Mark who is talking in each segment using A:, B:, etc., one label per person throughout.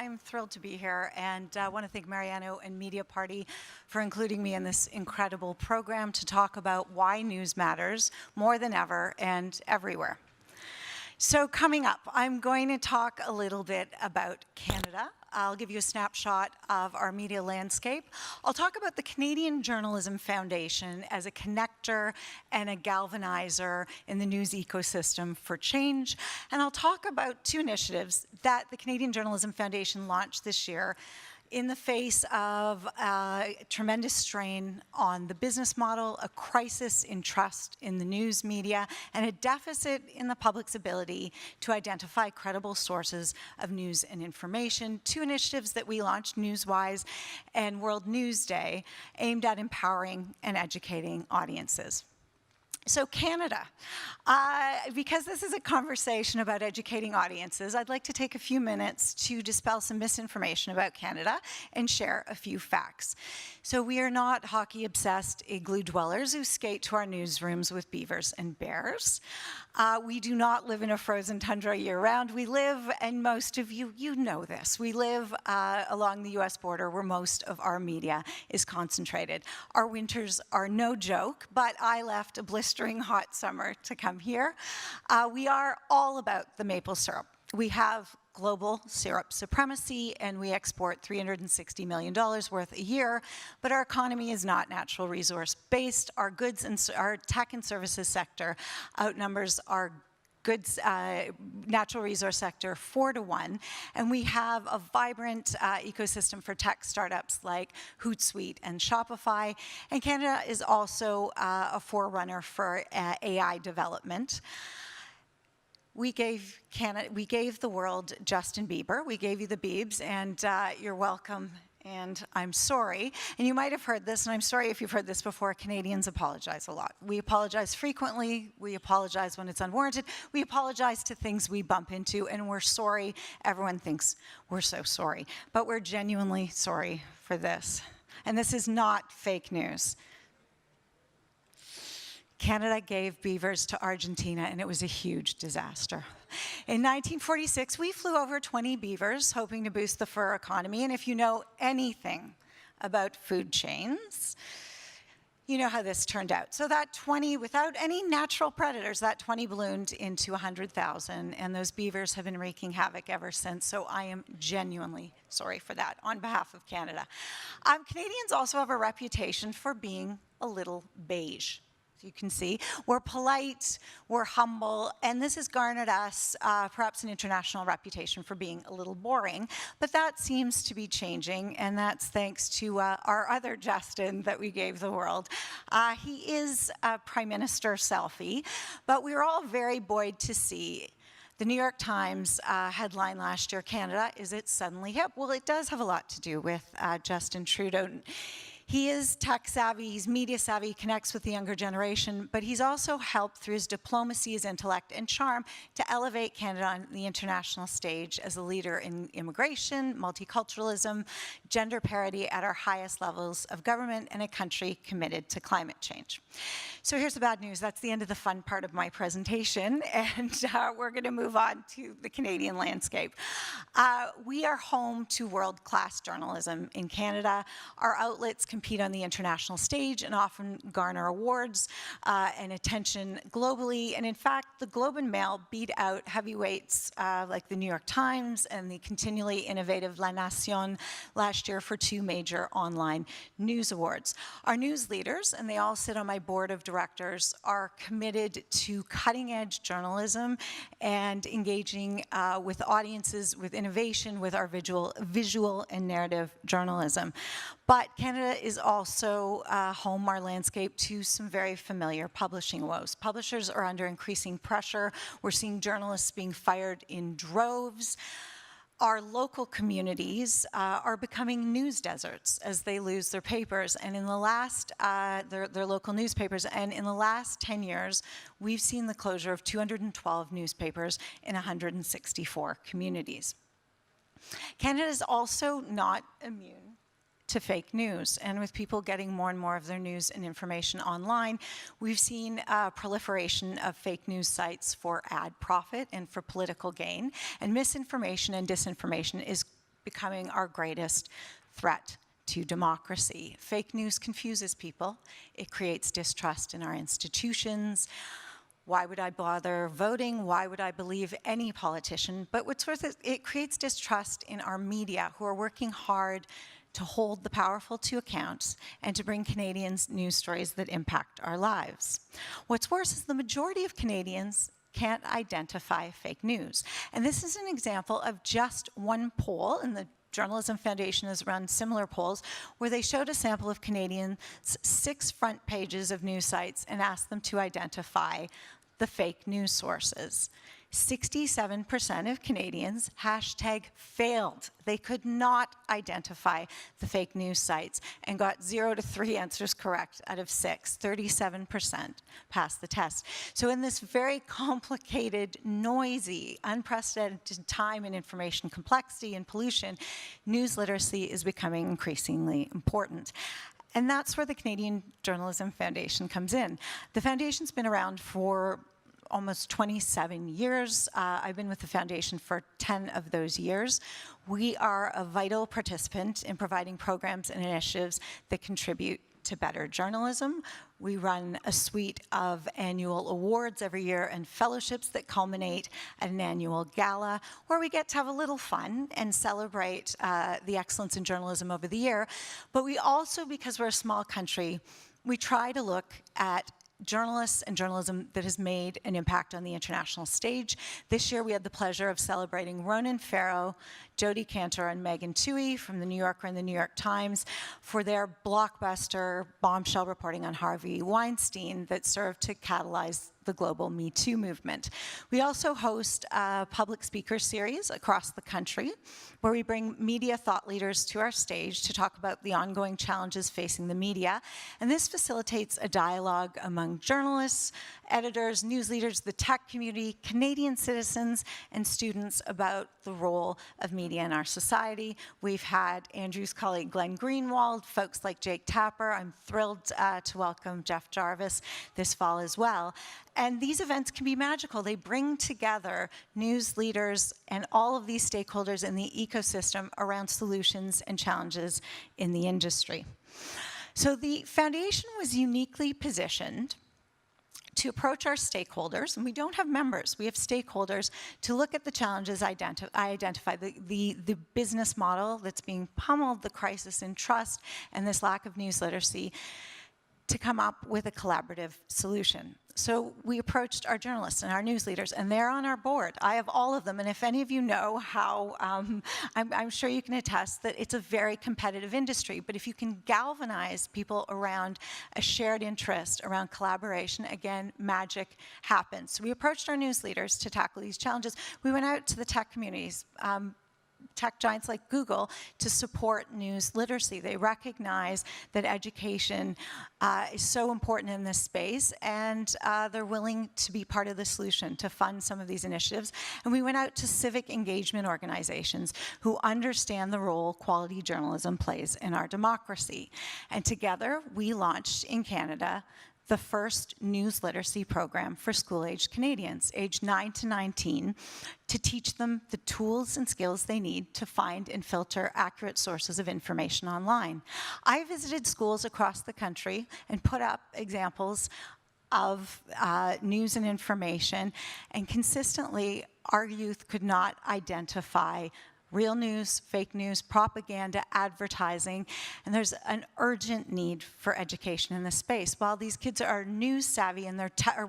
A: I'm thrilled to be here, and I want to thank Mariano and Media Party for including me in this incredible program to talk about why news matters more than ever and everywhere. So coming up, I'm going to talk a little bit about Canada. I'll give you a snapshot of our media landscape. I'll talk about the Canadian Journalism Foundation as a connector and a galvanizer in the news ecosystem for change. And I'll talk about two initiatives that the Canadian Journalism Foundation launched this year in the face of a tremendous strain on the business model, a crisis in trust in the news media, and a deficit in the public's ability to identify credible sources of news and information. Two initiatives that we launched, Newswise and World News Day, aimed at empowering and educating audiences. So Canada, because this is a conversation about educating audiences, I'd like to take a few minutes to dispel some misinformation about Canada and share a few facts. So we are not hockey-obsessed igloo dwellers who skate to our newsrooms with beavers and bears. We do not live in a frozen tundra year-round. We live, and most of you know this, we live along the US border where most of our media is concentrated. Our winters are no joke, but I left a blistering hot summer to come here. We are all about the maple syrup. We have global syrup supremacy, and we export $360 million worth a year, but our economy is not natural resource based. Our goods and our tech and services sector outnumbers our goods, natural resource sector 4-to-1, and we have a vibrant ecosystem for tech startups like Hootsuite and Shopify, and Canada is also a forerunner for AI development. We gave the world Justin Bieber. We gave you the Biebs, and you're welcome. And I'm sorry, and you might have heard this, and I'm sorry if you've heard this before, Canadians apologize a lot. We apologize frequently, we apologize when it's unwarranted, we apologize to things we bump into, and we're sorry. Everyone thinks we're so sorry, but we're genuinely sorry for this. And this is not fake news. Canada gave beavers to Argentina, and it was a huge disaster. In 1946, we flew over 20 beavers, hoping to boost the fur economy. And if you know anything about food chains, you know how this turned out. So that 20, without any natural predators, that 20 ballooned into 100,000, and those beavers have been wreaking havoc ever since. So I am genuinely sorry for that on behalf of Canada. Canadians also have a reputation for being a little beige. You can see, we're polite, we're humble, and this has garnered us perhaps an international reputation for being a little boring, but that seems to be changing, and that's thanks to our other Justin that we gave the world. He is a Prime Minister selfie, but we were all very buoyed to see the New York Times headline last year, Canada, is it suddenly hip? Well, it does have a lot to do with Justin Trudeau. He is tech savvy, he's media savvy, he connects with the younger generation, but he's also helped through his diplomacy, his intellect, and charm to elevate Canada on the international stage as a leader in immigration, multiculturalism, gender parity at our highest levels of government, and a country committed to climate change. So here's the bad news. That's the end of the fun part of my presentation, and we're going to move on to the Canadian landscape. We are home to world-class journalism in Canada. Our outlets compete on the international stage and often garner awards and attention globally. And in fact, the Globe and Mail beat out heavyweights like the New York Times and the continually innovative La Nation last year for 2 major online news awards. Our news leaders, and they all sit on my board of directors, are committed to cutting-edge journalism and engaging with audiences, with innovation, with our visual and narrative journalism. But Canada is also home, our landscape, to some very familiar publishing woes. Publishers are under increasing pressure. We're seeing journalists being fired in droves. Our local communities are becoming news deserts as they lose their papers, and in the last, their local newspapers, and in the last 10 years, we've seen the closure of 212 newspapers in 164 communities. Canada is also not immune to fake news, and with people getting more and more of their news and information online, we've seen a proliferation of fake news sites for ad profit and for political gain, and misinformation and disinformation is becoming our greatest threat to democracy. Fake news confuses people. It creates distrust in our institutions. Why would I bother voting? Why would I believe any politician? But what's worse is it creates distrust in our media, who are working hard to hold the powerful to account and to bring Canadians news stories that impact our lives. What's worse is the majority of Canadians can't identify fake news. And this is an example of just one poll, and the Journalism Foundation has run similar polls, where they showed a sample of Canadians 6 front pages of news sites and asked them to identify the fake news sources. 67% of Canadians #failed. They could not identify the fake news sites and got 0 to 3 answers correct out of 6. 37% passed the test. So in this very complicated, noisy, unprecedented time in information complexity and pollution, news literacy is becoming increasingly important. And that's where the Canadian Journalism Foundation comes in. The foundation's been around for almost 27 years. I've been with the foundation for 10 of those years. We are a vital participant in providing programs and initiatives that contribute to better journalism. We run a suite of annual awards every year and fellowships that culminate at an annual gala, where we get to have a little fun and celebrate the excellence in journalism over the year. But we also, because we're a small country, we try to look at journalists and journalism that has made an impact on the international stage. This year we had the pleasure of celebrating Ronan Farrow, Jodi Kantor, and Megan Twohey from the New Yorker and the New York Times for their blockbuster bombshell reporting on Harvey Weinstein that served to catalyze the global Me Too movement. We also host a public speaker series across the country where we bring media thought leaders to our stage to talk about the ongoing challenges facing the media. And this facilitates a dialogue among journalists, editors, news leaders, the tech community, Canadian citizens, and students about the role of media in our society. We've had Andrew's colleague Glenn Greenwald, folks like Jake Tapper. I'm thrilled to welcome Jeff Jarvis this fall as well. And these events can be magical. They bring together news leaders and all of these stakeholders in the ecosystem around solutions and challenges in the industry. So the foundation was uniquely positioned to approach our stakeholders, and we don't have members, we have stakeholders, to look at the challenges I identify, the business model that's being pummeled, the crisis in trust, and this lack of news literacy, to come up with a collaborative solution. So we approached our journalists and our news leaders, and they're on our board. I have all of them, and if any of you know how, I'm sure you can attest that it's a very competitive industry, but if you can galvanize people around a shared interest, around collaboration, again, magic happens. So we approached our news leaders to tackle these challenges. We went out to the tech communities, tech giants like Google, to support news literacy. They recognize that education is so important in this space, and they're willing to be part of the solution, to fund some of these initiatives. And we went out to civic engagement organizations who understand the role quality journalism plays in our democracy. And together, we launched in Canada the first news literacy program for school-aged Canadians, aged 9 to 19, to teach them the tools and skills they need to find and filter accurate sources of information online. I visited schools across the country and put up examples of news and information, and consistently our youth could not identify real news, fake news, propaganda, advertising, and there's an urgent need for education in this space. While these kids are news savvy and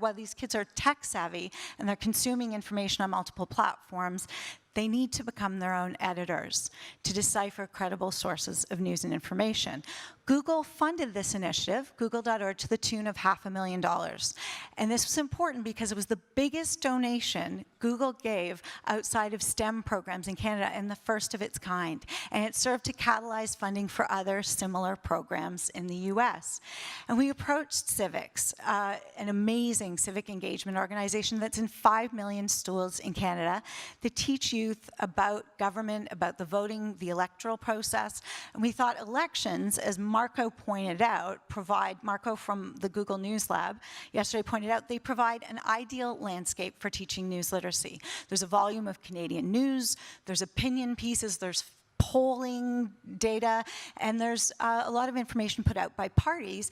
A: while these kids are tech savvy and they're consuming information on multiple platforms, they need to become their own editors to decipher credible sources of news and information. Google funded this initiative, google.org, to the tune of $500,000. And this was important because it was the biggest donation Google gave outside of STEM programs in Canada, and the first of its kind. And it served to catalyze funding for other similar programs in the US. And we approached Civics, an amazing civic engagement organization that's in 5 million schools in Canada, that teach youth about government, about the voting, the electoral process. And we thought elections, as Marco pointed out, Marco from the Google News Lab yesterday pointed out, they provide an ideal landscape for teaching news literacy. There's a volume of Canadian news, there's opinion pieces, there's polling data, and there's a lot of information put out by parties.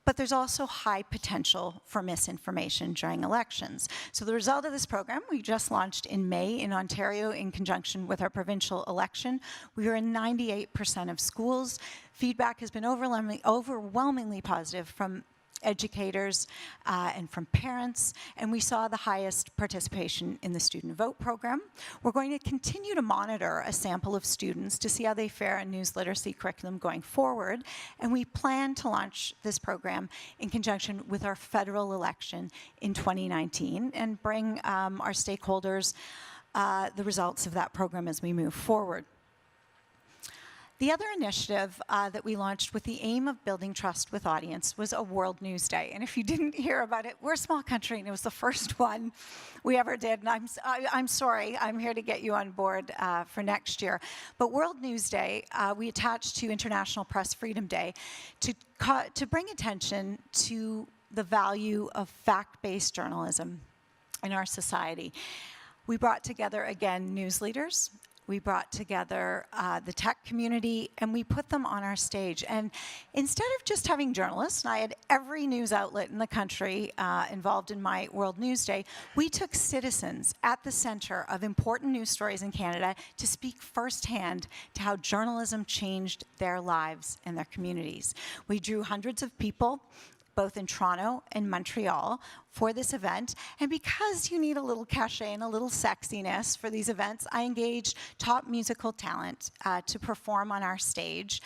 A: But there's also high potential for misinformation during elections. So the result of this program, we just launched in May in Ontario in conjunction with our provincial election. We were in 98% of schools. Feedback has been overwhelmingly positive from educators and from parents, and we saw the highest participation in the student vote program. We're going to continue to monitor a sample of students to see how they fare in news literacy curriculum going forward, and we plan to launch this program in conjunction with our federal election in 2019 and bring our stakeholders the results of that program as we move forward. The other initiative that we launched with the aim of building trust with audience was a World News Day. And if you didn't hear about it, we're a small country, and it was the first one we ever did. And I'm sorry, I'm here to get you on board for next year. But World News Day, we attached to International Press Freedom Day to bring attention to the value of fact-based journalism in our society. We brought together, again, news leaders. We brought together the tech community, and we put them on our stage. And instead of just having journalists, and I had every news outlet in the country involved in my World News Day, we took citizens at the center of important news stories in Canada to speak firsthand to how journalism changed their lives and their communities. We drew hundreds of people, both in Toronto and Montreal, for this event. And because you need a little cachet and a little sexiness for these events, I engaged top musical talent to perform on our stage.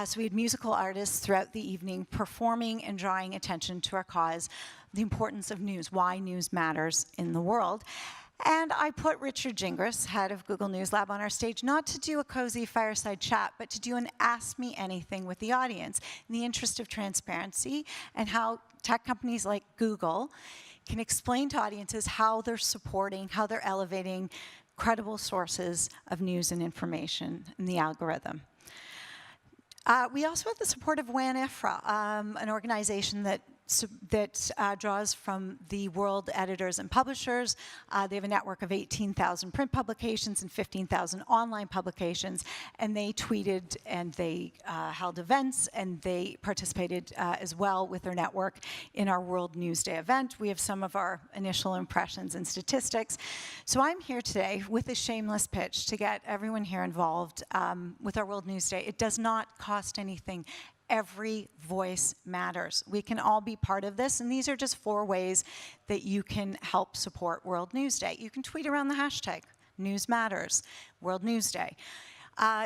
A: So we had musical artists throughout the evening performing and drawing attention to our cause, the importance of news, why news matters in the world. And I put Richard Gingras, head of Google News Lab, on our stage, not to do a cozy fireside chat, but to do an Ask Me Anything with the audience in the interest of transparency and how tech companies like Google can explain to audiences how they're supporting, how they're elevating credible sources of news and information in the algorithm. We also had the support of WAN-IFRA, an organization that draws from the world editors and publishers. They have a network of 18,000 print publications and 15,000 online publications, and they tweeted and they held events, and they participated as well with their network in our World News Day event. We have some of our initial impressions and statistics. So I'm here today with a shameless pitch to get everyone here involved with our World News Day. It does not cost anything. Every voice matters. We can all be part of this, and these are just 4 ways that you can help support World News Day. You can tweet around the hashtag, News Matters, World News Day.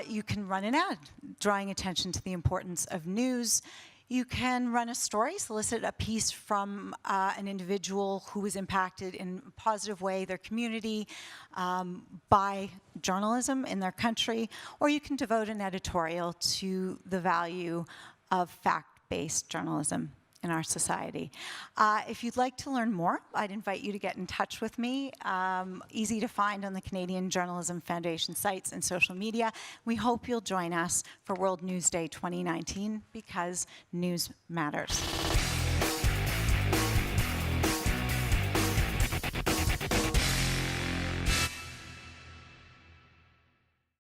A: You can run an ad, drawing attention to the importance of news. You can run a story, solicit a piece from an individual who was impacted in a positive way, their community, by journalism in their country, or you can devote an editorial to the value of fact-based journalism in our society. If you'd like to learn more, I'd invite you to get in touch with me. Easy to find on the Canadian Journalism Foundation sites and social media. We hope you'll join us for World News Day 2019 because news matters.